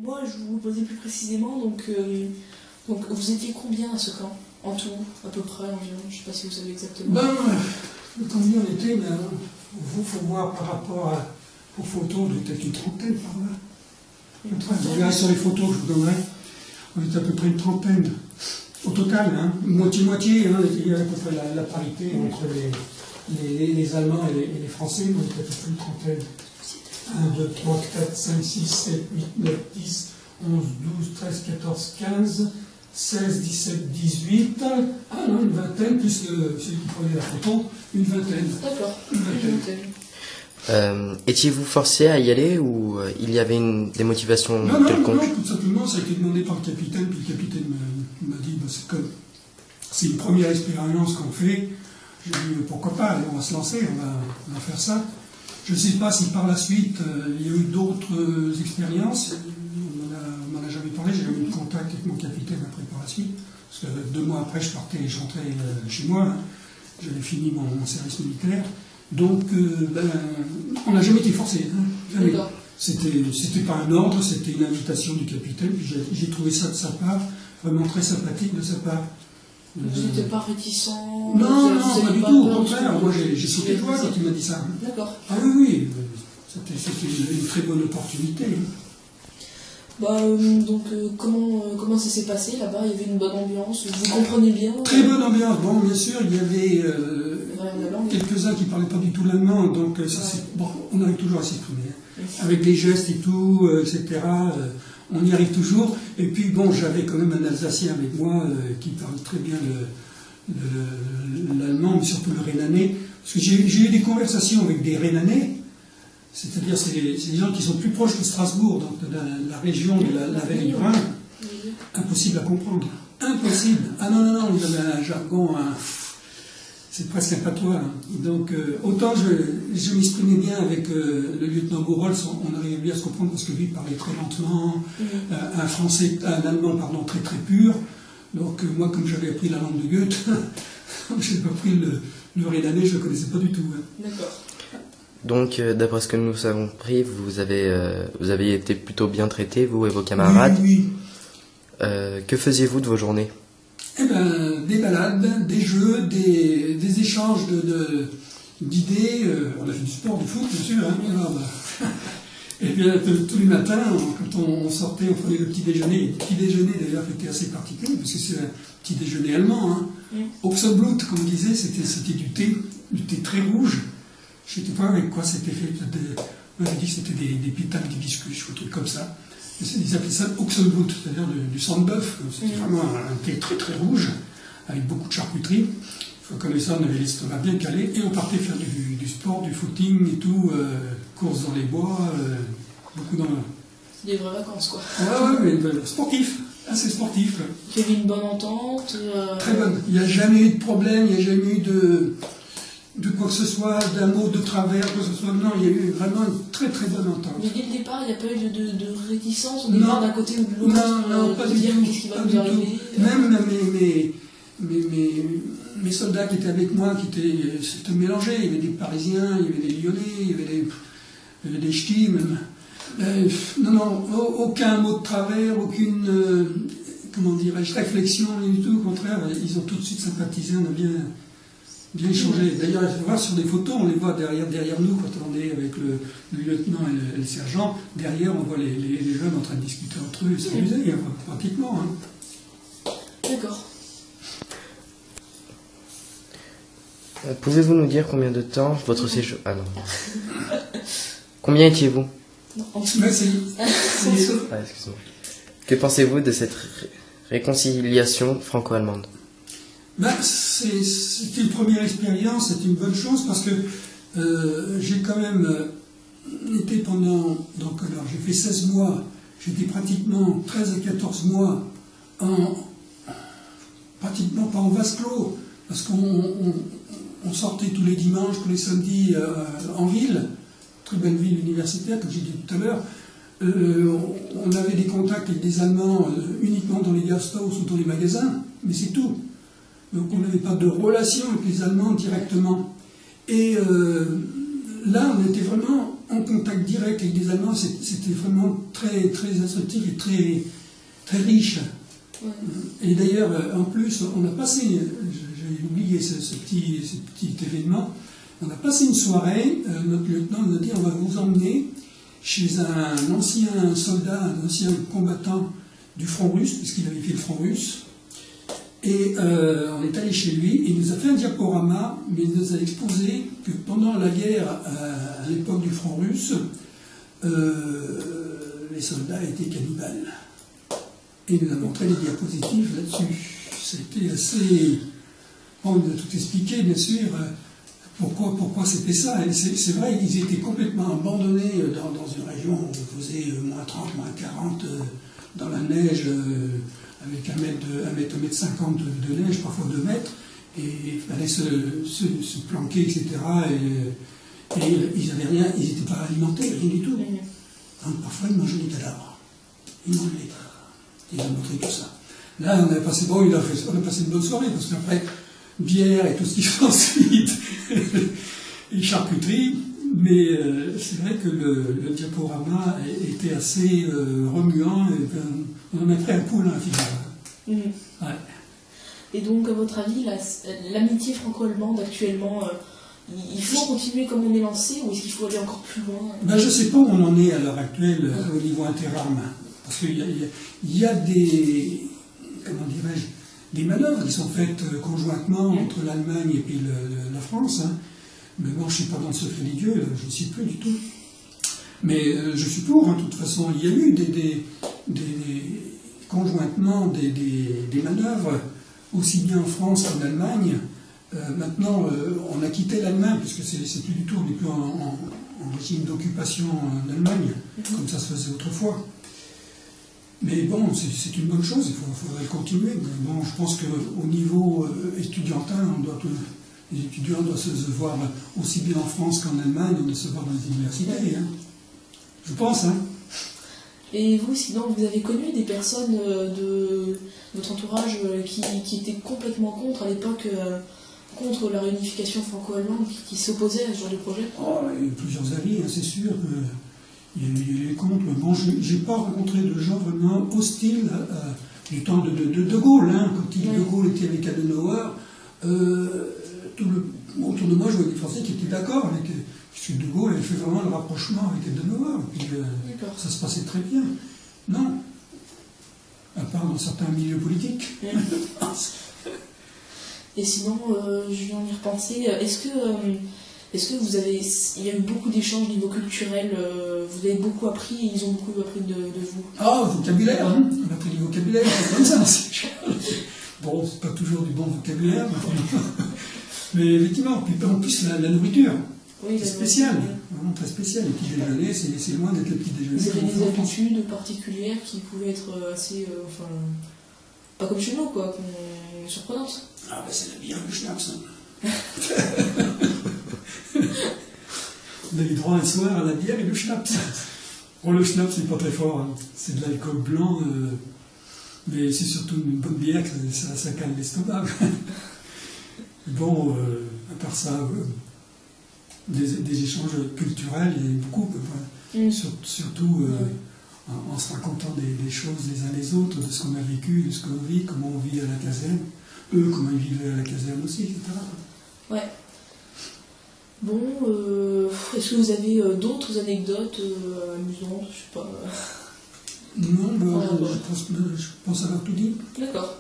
Moi, je vous posais plus précisément, donc vous étiez combien à ce camp? En tout, à peu près, environ, je ne sais pas si vous savez exactement. Ben, combien on était, ben, il faut voir par rapport aux photos, de peut-être une trentaine par là. Vous verrez sur les photos que je vous donnerai, on était à peu près une trentaine. Au total, hein, moitié-moitié, hein, il y a à peu près la parité entre les Allemands et les Français, on était à peu près une trentaine. 1, 2, 3, 4, 5, 6, 7, 8, 9, 10, 11, 12, 13, 14, 15, 16, 17, 18, ah non, une vingtaine, plus celui qui prenait la photo, une vingtaine. D'accord, une vingtaine. Étiez-vous forcé à y aller ou il y avait des motivations quelconques? Non, tout simplement, ça a été demandé par le capitaine, puis le capitaine m'a dit, bah, c'est une première expérience qu'on fait. J'ai dit, pourquoi pas, allez, on va se lancer, on va faire ça. Je ne sais pas si par la suite, il y a eu d'autres expériences, on m'en a jamais parlé, j'ai jamais eu de contact avec mon capitaine après par la suite, parce que 2 mois après, je rentrais chez moi, hein. J'avais fini mon service militaire. Donc, on n'a jamais été forcé. Hein, jamais. C'était pas un ordre, c'était une invitation du capitaine. J'ai trouvé ça de sa part, vraiment très sympathique de sa part. Vous n'étiez pas réticent? Non, pas du tout, au contraire. Moi, j'ai sauté de joie quand il m'a dit ça. D'accord. Ah oui, c'était une très bonne opportunité. Donc, comment ça s'est passé là-bas? Il y avait une bonne ambiance, vous comprenez bien? Très bonne ambiance. Bon, bien sûr, il y avait quelques-uns qui ne parlaient pas du tout l'allemand, donc bon, on arrive toujours à s'exprimer. Avec des gestes et tout, etc. On y arrive toujours. Et puis, bon, j'avais quand même un Alsacien avec moi qui parle très bien l'allemand, mais surtout le rhénanais. Parce que j'ai eu des conversations avec des rhénanais. C'est-à-dire, c'est des gens qui sont plus proches de Strasbourg, donc de la région de la vallée du Rhin. Impossible à comprendre. Impossible. Ah non, ils avaient un jargon, c'est presque un patois. Hein. Donc, autant je m'exprimais bien avec le lieutenant Goerholz, on arrivait bien à se comprendre parce que lui parlait très lentement, un allemand, pardon, très très pur. Donc, moi, comme j'avais appris la langue de Goethe, je n'ai pas pris le rhénanais, je ne le connaissais pas du tout. Hein. D'accord. Donc, d'après ce que nous avons compris, vous avez été plutôt bien traité, vous et vos camarades. Oui. Que faisiez-vous de vos journées? Eh ben, des balades, des jeux, des échanges d'idées. On a fait du sport, du foot, bien sûr. Hein, alors, et bien, tous les matins, quand on sortait, on prenait le petit déjeuner. Le petit déjeuner, d'ailleurs, était assez particulier, parce que c'est un petit déjeuner allemand. Hein. Oxoblut, comme on disait, c'était du thé très rouge. Je ne sais pas avec quoi c'était fait. On avait dit que c'était des pétales d'hibiscus ou un truc comme ça. Ils appelaient ça Oxoblut, c'est-à-dire du sang de bœuf. C'était vraiment un thé très très rouge, avec beaucoup de charcuterie. Comme ça, on avait l'estomac bien calé, et on partait faire du sport, du footing et tout, courses dans les bois, beaucoup dans... Des vraies vacances, quoi. Ouais, mais sportif, assez sportif. Il y avait une bonne entente. Très bonne. Il n'y a jamais eu de problème, il n'y a jamais eu de quoi que ce soit, d'un mot de travers, quoi que ce soit. Non, il y a eu vraiment une très très bonne entente. Mais dès le départ, il n'y a pas eu de réticence au départ d'un côté ou de l'autre? Non, pas du tout. Qu'est-ce qui va nous arriver? Même mes soldats qui étaient avec moi, c'était mélangé. Il y avait des Parisiens, il y avait des Lyonnais, il y avait des Ch'tis même. Non, aucun mot de travers, aucune, comment dirais-je, réflexion, rien du tout. Au contraire, ils ont tout de suite sympathisé, on a bien échangé. D'ailleurs, il faut voir sur des photos, on les voit derrière nous, quand on est avec le lieutenant et le sergent. Derrière, on voit les jeunes en train de discuter entre eux et s'amuser, pratiquement. Hein. D'accord. Pouvez-vous nous dire combien de temps votre séjour... Ah non. Combien étiez-vous? Merci. Excuse-moi. Que pensez-vous de cette réconciliation franco-allemande? C'était une première expérience, c'est une bonne chose parce que j'ai quand même été pendant... Donc alors j'ai fait 16 mois, j'étais pratiquement 13 à 14 mois pratiquement pas en vase clos, parce qu'on sortait tous les dimanches, tous les samedis en ville, très belle ville universitaire, comme j'ai dit tout à l'heure. On avait des contacts avec des Allemands uniquement dans les Gasthaus ou dans les magasins, mais c'est tout. Donc on n'avait pas de relation avec les Allemands directement. Et là, on était vraiment en contact direct avec des Allemands, c'était vraiment très, très instructif et très, très riche. Ouais. Et d'ailleurs, en plus, on a passé, j'ai oublié ce petit événement, on a passé une soirée, notre lieutenant nous a dit on va vous emmener chez un ancien soldat, un ancien combattant du front russe, puisqu'il avait fait le front russe. Et on est allé chez lui, et il nous a fait un diaporama, mais il nous a exposé que pendant la guerre, à l'époque du front russe, les soldats étaient cannibales. Et il nous a montré les diapositives là-dessus. C'était assez... Bon, il nous a tout expliqué, bien sûr, pourquoi c'était ça. Et c'est vrai, ils étaient complètement abandonnés dans une région où il faisait moins 30, moins 40, dans la neige, avec 1 mètre 50 de neige, parfois 2 mètres, et il fallait se planquer, etc. Et ils n'avaient rien, ils n'étaient pas alimentés, rien du tout. Donc parfois ils mangeaient des cadavres. Ils mangeaient des cadavres. Il a montré tout ça. Là, on a passé une bonne soirée, parce qu'après, bière et tout ce qui fait ensuite, et charcuterie, mais c'est vrai que le diaporama était assez remuant, et on en a pris un coup là, finalement. Ouais. Et donc, à votre avis, l'amitié franco-allemande actuellement, il faut continuer comme on est lancé, ou est-ce qu'il faut aller encore plus loin? Ben, je ne sais pas où on en est à l'heure actuelle au niveau interarmes. Parce qu'il y a des, comment dirais-je, des manœuvres qui sont faites conjointement entre l'Allemagne et puis la France. Hein. Mais bon, je ne suis pas dans le secret des dieux, je ne sais plus du tout. Mais je suis pour, hein, de toute façon. Il y a eu conjointement des manœuvres, aussi bien en France qu'en Allemagne. Maintenant, on a quitté l'Allemagne, puisque c'est plus du tout, on n'est plus en régime d'occupation en Allemagne, comme ça se faisait autrefois. Mais bon, c'est une bonne chose, il faudrait continuer. Mais bon, je pense qu'au niveau étudiantin, les étudiants doivent se voir aussi bien en France qu'en Allemagne, on doit se voir dans les universités. Hein. Je pense, hein. Et vous, sinon, vous avez connu des personnes de votre entourage qui étaient complètement contre, à l'époque, contre la réunification franco-allemande, qui s'opposaient à ce genre de projet? Oh, il y a eu plusieurs avis, hein, c'est sûr. Il y a eu les contre. Bon, je n'ai pas rencontré de gens vraiment hostiles du temps de Gaulle. Hein, quand De Gaulle était avec Adenauer, autour de moi, je voyais des Français qui étaient d'accord avec... Puisque De Gaulle avait fait vraiment le rapprochement avec Adenauer. Et puis ça se passait très bien. Non. À part dans certains milieux politiques. Et sinon, je viens d'y repenser. Est-ce que vous avez... Il y a eu beaucoup d'échanges au niveau culturel, vous avez beaucoup appris et ils ont beaucoup appris de vous? Ah, vocabulaire, hein. On a appris du vocabulaire, c'est comme ça. Bon, c'est pas toujours du bon vocabulaire, mais effectivement, puis en plus la nourriture, oui, c'est spécial, vraiment très spécial. Les petits déjeuners, c'est loin d'être le petit déjeuner. Vous avez des habitudes particulières qui pouvaient être assez... enfin, pas comme chez nous, quoi, surprenantes. Ah, ben c'est la bière et le schnapps. On a eu droit un soir à la bière et le schnapps. Bon, le schnapps, c'est pas très fort, hein. C'est de l'alcool blanc, mais c'est surtout une bonne bière, ça calme l'estomac. Bon, à part ça, des échanges culturels, il y a eu beaucoup, surtout en se racontant des choses les uns les autres, de ce qu'on a vécu, de ce qu'on vit, comment on vit à la caserne, eux, comment ils vivent à la caserne aussi, etc. Ouais. Bon, est-ce que vous avez d'autres anecdotes amusantes, je sais pas. Non, je pense avoir tout dit. D'accord.